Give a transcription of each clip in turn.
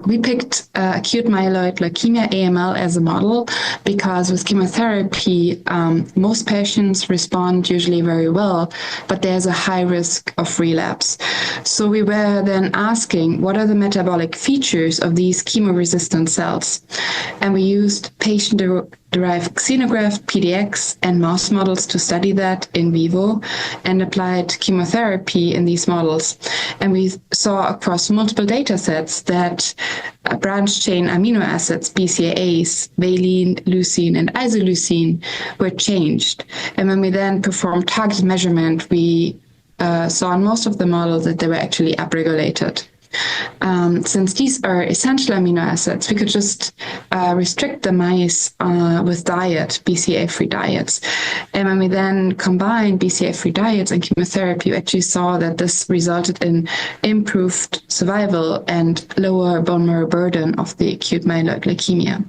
we picked acute myeloid leukemia, AML, as a model because with chemotherapy, most patients respond usually very well, but there's a high risk of relapse. So we were then asking, what are the metabolic features of these chemo-resistant cells? And we used patient-derived xenograft, PDX, and mouse models to study that in vivo and applied chemotherapy in these models. And we saw across multiple data sets that branched-chain amino acids, BCAAs, valine, leucine, and isoleucine, were changed. And when we then performed target measurement, we saw in most of the models that they were actually upregulated. Since these are essential amino acids, we could just restrict the mice with diet, BCAA-free diets. And when we then combined BCAA-free diets and chemotherapy, we actually saw that this resulted in improved survival and lower bone marrow burden of the acute myeloid leukemia.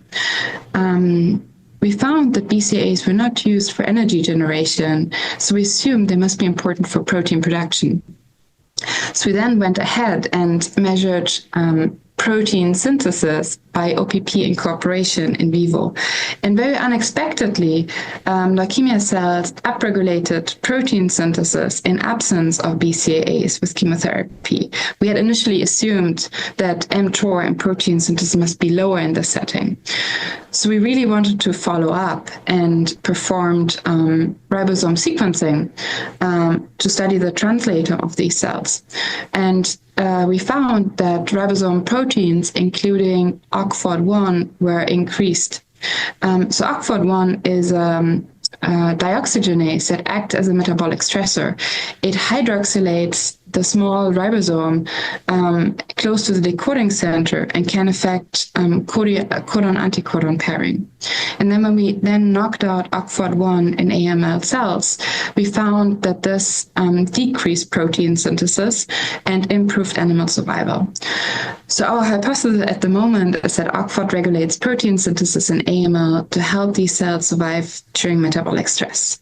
We found that BCAAs were not used for energy generation, so we assumed they must be important for protein production. So we then went ahead and measured protein synthesis by OPP incorporation in vivo. And very unexpectedly, leukemia cells upregulated protein synthesis in absence of BCAAs with chemotherapy. We had initially assumed that mTOR and protein synthesis must be lower in this setting. So we really wanted to follow up and performed ribosome sequencing to study the translator of these cells. And we found that ribosome proteins, including OCFOD1, were increased. So OCFOD1 is dioxygenase that acts as a metabolic stressor. It hydroxylates the small ribosome close to the decoding center and can affect codon-anticodon pairing. And then when we then knocked out OCFOD1 in AML cells, we found that this decreased protein synthesis and improved animal survival. So our hypothesis at the moment is that OCFOD regulates protein synthesis in AML to help these cells survive during metabolic stress.